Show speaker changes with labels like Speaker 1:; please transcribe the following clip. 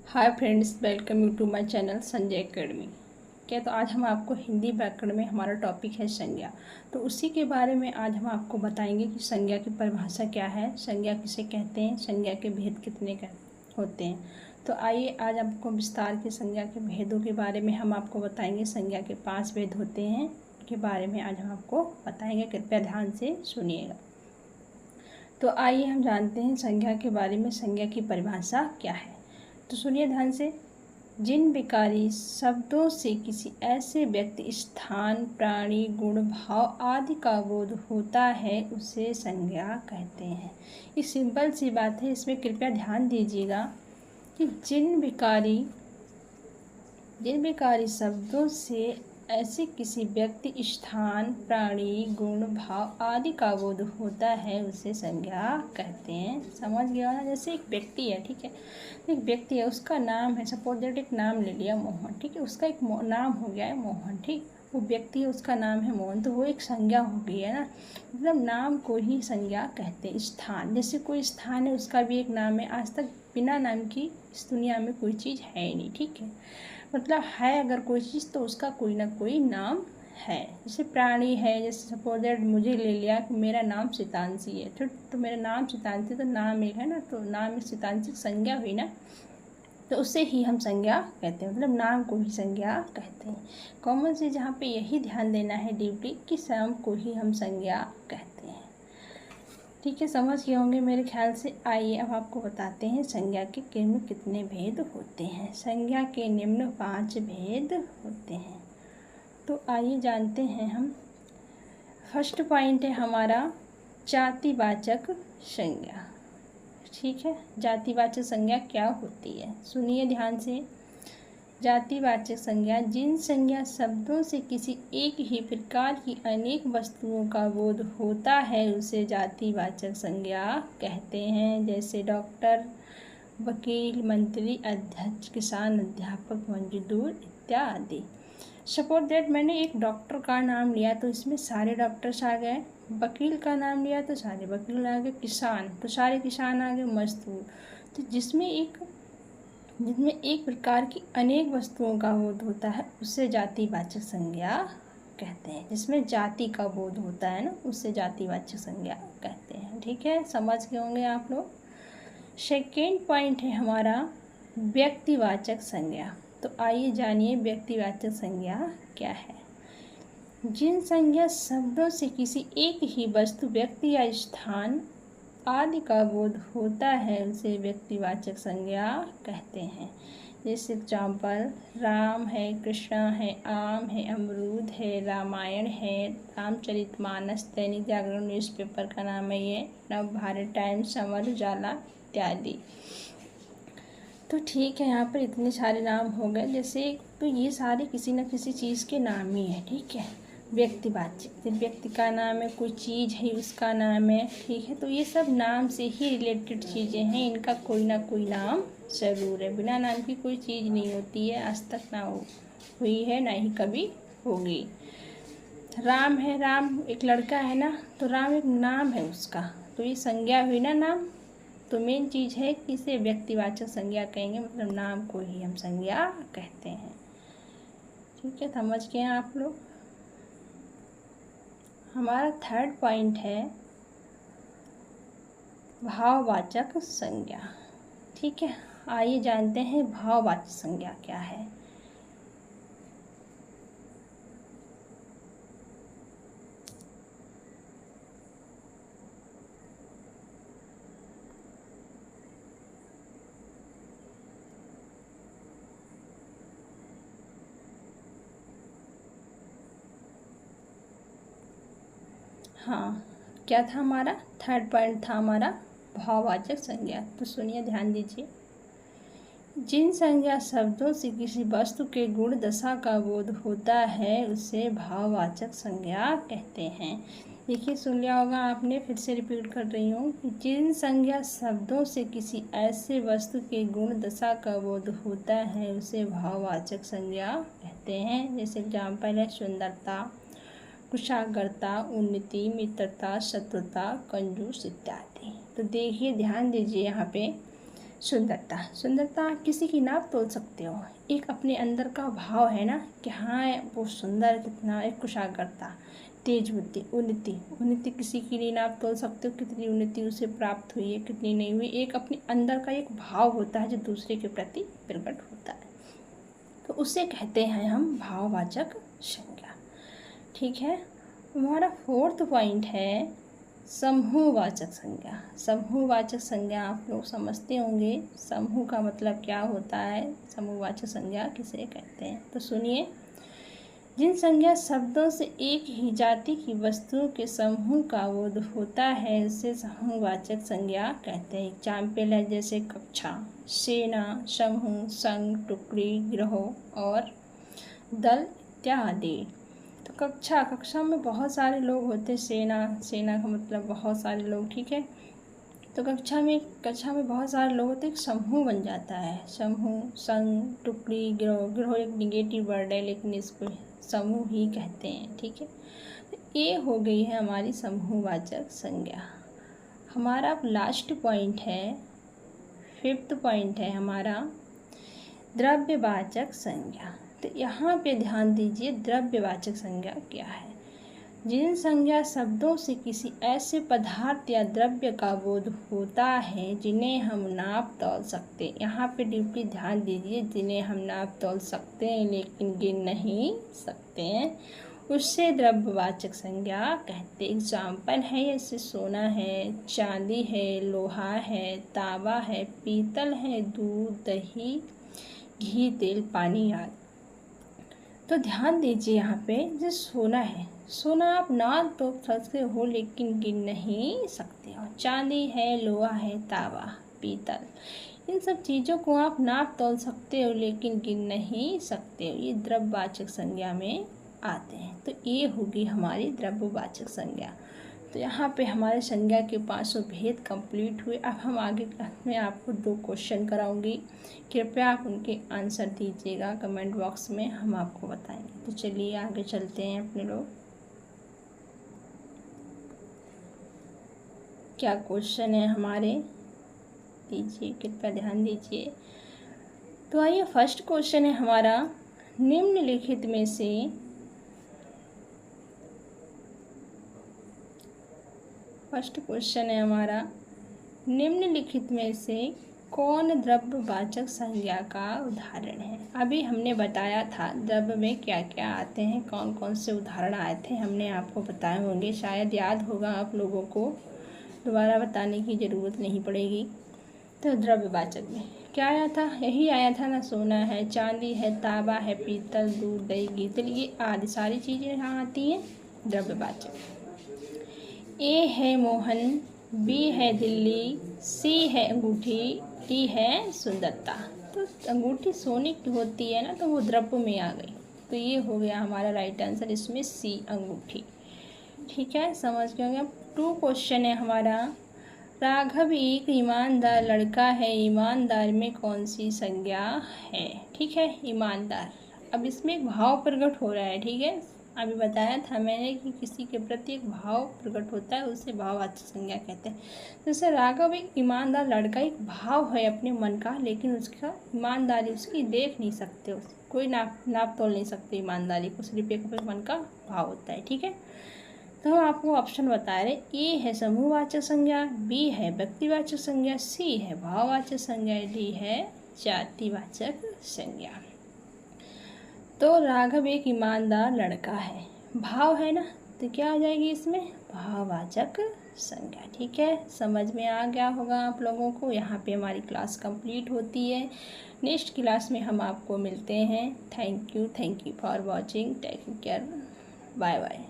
Speaker 1: Hi friends, welcome you to my channel Sanjay academy. क्या तो आज हम आपको हिंदी व्याकरण में हमारा टॉपिक है संज्ञा। तो उसी के बारे में आज हम आपको बताएंगे कि संज्ञा की परिभाषा क्या है, संज्ञा किसे कहते हैं, संज्ञा के भेद कितने होते हैं। तो आइए आज आपको विस्तार के संज्ञा के भेदों के बारे में हम आपको बताएंगे। संज्ञा के 5 भेद होते हैं के बारे में आज हम आपको बताएंगे, कृपया ध्यान से सुनिएगा। तो आइए हम जानते हैं संज्ञा के बारे में, संज्ञा की परिभाषा क्या है। तो सुनिए ध्यान से। जिन विकारी शब्दों से किसी ऐसे व्यक्ति, स्थान, प्राणी, गुण, भाव आदि का बोध होता है उसे संज्ञा कहते हैं। ये सिंपल सी बात है, इसमें कृपया ध्यान दीजिएगा कि जिन विकारी शब्दों से ऐसे किसी व्यक्ति, स्थान, प्राणी, गुण, भाव आदि का बोध होता है उसे संज्ञा कहते हैं। समझ गया ना। जैसे एक व्यक्ति है, ठीक है, एक व्यक्ति है, उसका नाम है, सपोज दैट एक नाम ले लिया मोहन, ठीक है, उसका एक नाम हो गया है मोहन, ठीक, वो व्यक्ति है, उसका नाम है मोहन, तो वो एक संज्ञा हो गई है ना। मतलब नाम को ही संज्ञा कहते हैं। स्थान, जैसे कोई स्थान है, उसका भी एक नाम है। आज तक बिना नाम की इस दुनिया में कोई चीज़ है ही नहीं, ठीक है। मतलब है अगर कोई चीज़ तो उसका कोई ना कोई नाम है। जैसे प्राणी है, जैसे सपोज दैट मुझे ले लिया कि मेरा नाम सितांशी है, तो मेरा नाम सितांशी, तो नाम एक है ना, तो नाम में सितांशी संज्ञा हुई ना, तो उससे ही हम संज्ञा कहते हैं। मतलब नाम को ही संज्ञा कहते हैं। कॉमन से जहाँ पे यही ध्यान देना है ड्यूटी कि नाम को ही हम संज्ञा कहते हैं। ठीक है, समझ गए होंगे मेरे ख्याल से। आइए अब आपको बताते हैं संज्ञा के निम्न कितने भेद होते हैं। संज्ञा के निम्न 5 भेद होते हैं। तो आइए जानते हैं हम। फर्स्ट पॉइंट है हमारा जातिवाचक संज्ञा। ठीक है, जातिवाचक संज्ञा क्या होती है, सुनिए ध्यान से। जातिवाचक संज्ञा जिन संज्ञा शब्दों से किसी एक ही प्रकार की अनेक वस्तुओं का बोध होता है उसे जातिवाचक संज्ञा कहते हैं। जैसे डॉक्टर, वकील, मंत्री, अध्यक्ष, किसान, अध्यापक, मजदूर इत्यादि। सपोज दैट मैंने एक डॉक्टर का नाम लिया तो इसमें सारे डॉक्टर्स आ गए, वकील का नाम लिया तो सारे वकील आ गए, किसान तो सारे किसान आ गए, मजदूर तो जिसमें एक प्रकार की अनेक वस्तुओं का बोध होता है उससे जातिवाचक संज्ञा कहते हैं। जिसमें जाति का बोध होता है ना, उससे जातिवाचक संज्ञा कहते हैं। ठीक है, समझ गए होंगे आप लोग। सेकेंड पॉइंट है हमारा व्यक्तिवाचक संज्ञा। तो आइए जानिए व्यक्तिवाचक संज्ञा क्या है। जिन संज्ञा शब्दों से किसी एक ही वस्तु, व्यक्ति या स्थान आदि का बोध होता है उसे व्यक्तिवाचक संज्ञा कहते हैं। जैसे एग्जाम्पल, राम है, कृष्णा है, आम है, अमरूद है, रामायण है, रामचरितमानस, दैनिक जागरण न्यूज़पेपर का नाम है ये, नव भारत टाइम्स, अमर उजाला इत्यादि। तो ठीक है, यहाँ पर इतने सारे नाम हो गए। जैसे तो ये सारे किसी न किसी चीज़ के नाम ही है, ठीक है। व्यक्तिवाचक, व्यक्ति का नाम है, कोई चीज़ है उसका नाम है, ठीक है। तो ये सब नाम से ही रिलेटेड चीज़ें हैं, इनका कोई ना कोई नाम ज़रूर है। बिना नाम की कोई चीज़ नहीं होती है, आज तक ना हुई है, ना ही कभी होगी। राम है, राम एक लड़का है ना, तो राम एक नाम है उसका, तो ये संज्ञा हुई ना नाम। तो मेन चीज़ है कि इसे व्यक्तिवाचक संज्ञा कहेंगे, मतलब नाम को ही हम संज्ञा कहते हैं। ठीक है, समझ गए आप लोग। हमारा थर्ड पॉइंट है भाववाचक संज्ञा। ठीक है, आइए जानते हैं भाववाचक संज्ञा क्या है। हाँ, क्या था हमारा थर्ड पॉइंट, था हमारा भाववाचक संज्ञा। तो सुनिए ध्यान दीजिए। जिन संज्ञा शब्दों से किसी वस्तु के गुण दशा का बोध होता है उसे भाववाचक संज्ञा कहते हैं। देखिए, सुन लिया होगा आपने, फिर से रिपीट कर रही हूँ कि जिन संज्ञा शब्दों से किसी ऐसे वस्तु के गुण दशा का बोध होता है उसे भाववाचक संज्ञा कहते हैं। जैसे एग्जाम्पल है सुंदरता, कुशाग्रता, उन्नति, मित्रता, शत्रुता, कंजूस इत्यादि। तो देखिए ध्यान दीजिए यहाँ पे सुंदरता, सुंदरता आप किसी की नाप तोल सकते हो। एक अपने अंदर का भाव है ना कि हाँ वो सुंदर कितना, एक कुशाग्रता, तेज बुद्धि, उन्नति, उन्नति किसी की नहीं नाप तोल सकते हो, कितनी उन्नति उसे प्राप्त हुई है कितनी नहीं हुई। एक अपने अंदर का एक भाव होता है जो दूसरे के प्रति प्रकट होता है, तो उसे कहते हैं हम भाववाचक संज्ञा। ठीक है, हमारा 4th पॉइंट है समूहवाचक संज्ञा। समूहवाचक संज्ञा आप लोग समझते होंगे, समूह का मतलब क्या होता है, समूहवाचक संज्ञा किसे कहते हैं। तो सुनिए, जिन संज्ञा शब्दों से एक ही जाति की वस्तुओं के समूह का बोध होता है उसे समूहवाचक संज्ञा कहते हैं। एग्जाम्पल है जैसे कक्षा, सेना, समूह, संघ, टुकड़ी, गिरोह और दल इत्यादि। तो कक्षा, कक्षा में बहुत सारे लोग होते हैं, सेना, सेना का मतलब बहुत सारे लोग। ठीक है, तो कक्षा में बहुत सारे लोग होते हैं, एक समूह बन जाता है। समूह, संघ, टुकड़ी, गिरोह, गिरोह एक निगेटिव वर्ड है लेकिन इसको समूह ही कहते हैं। ठीक है, तो ये हो गई है हमारी समूहवाचक संज्ञा। हमारा अब लास्ट पॉइंट है, 5th पॉइंट है हमारा द्रव्यवाचक संज्ञा। तो यहाँ पे ध्यान दीजिए, द्रव्यवाचक संज्ञा क्या है। जिन संज्ञा शब्दों से किसी ऐसे पदार्थ या द्रव्य का बोध होता है जिन्हें हम नाप तौल सकते, यहाँ पे डीपली ध्यान दीजिए, जिन्हें हम नाप तौल सकते हैं लेकिन गिन नहीं सकते हैं, उससे द्रव्यवाचक संज्ञा कहते। एग्जाम्पल है जैसे सोना है, चांदी है, लोहा है, तांबा है, पीतल है, दूध, दही, घी, तेल, पानी आदि। तो ध्यान दीजिए यहाँ पे जो सोना है, सोना आप नाप तो सकते हो लेकिन गिन नहीं सकते हो। चांदी है, लोहा है, तांबा, पीतल, इन सब चीज़ों को आप नाप तोल सकते हो लेकिन गिन नहीं सकते हो, ये द्रव्यवाचक संज्ञा में आते हैं। तो ये होगी हमारी द्रव्यवाचक संज्ञा। तो यहाँ पे हमारे संज्ञा के 500 भेद कंप्लीट हुए। अब हम आगे क्लास में आपको 2 क्वेश्चन कराऊंगी, कृपया आप उनके आंसर दीजिएगा कमेंट बॉक्स में, हम आपको बताएंगे। तो चलिए आगे चलते हैं अपने लोग। क्या क्वेश्चन है हमारे, दीजिए कृपया ध्यान दीजिए। तो आइए, फर्स्ट क्वेश्चन है हमारा, निम्नलिखित में से फर्स्ट क्वेश्चन है हमारा, निम्नलिखित में से कौन द्रव्यवाचक संज्ञा का उदाहरण है। अभी हमने बताया था द्रव्य में क्या क्या आते हैं, कौन कौन से उदाहरण आए थे, हमने आपको बताए होंगे, शायद याद होगा आप लोगों को, दोबारा बताने की ज़रूरत नहीं पड़ेगी। तो द्रव्यवाचक में क्या आया था, यही आया था ना, सोना है, चांदी है, तांबा है, पीतल, दूध, दही, घी, तेल, ये आदि सारी चीज़ें यहाँ आती हैं द्रव्यवाचक। ए है मोहन, बी है दिल्ली, सी है अंगूठी, डी है सुंदरता। तो अंगूठी सोने की होती है ना, तो वो द्रव्य में आ गई, तो ये हो गया हमारा राइट आंसर, इसमें सी अंगूठी। ठीक है, समझ गए होंगे। अब 2 क्वेश्चन है हमारा, राघव एक ईमानदार लड़का है, ईमानदार में कौन सी संज्ञा है। ठीक है, ईमानदार, अब इसमें एक भाव प्रकट हो रहा है। ठीक है, अभी बताया था मैंने कि किसी के प्रति एक भाव प्रकट होता है, उसे भाववाचक संज्ञा कहते हैं। जैसे राघव एक ईमानदार लड़का, एक भाव है अपने मन का, लेकिन उसका ईमानदारी उसकी देख नहीं सकते, कोई नाप तोल नहीं सकते ईमानदारी को, सिर्फ एक अपने मन का भाव होता है। ठीक है, तो हम आपको ऑप्शन बता रहे, ए है समूहवाचक संज्ञा, बी है व्यक्तिवाचक संज्ञा, सी है भाववाचक संज्ञा, डी है जातिवाचक संज्ञा। तो राघव एक ईमानदार लड़का है, भाव है ना, तो क्या आ जाएगी इसमें, भाववाचक संज्ञा। ठीक है, समझ में आ गया होगा आप लोगों को। यहाँ पे हमारी क्लास कंप्लीट होती है, नेक्स्ट क्लास में हम आपको मिलते हैं। Thank you for watching, take care, bye bye.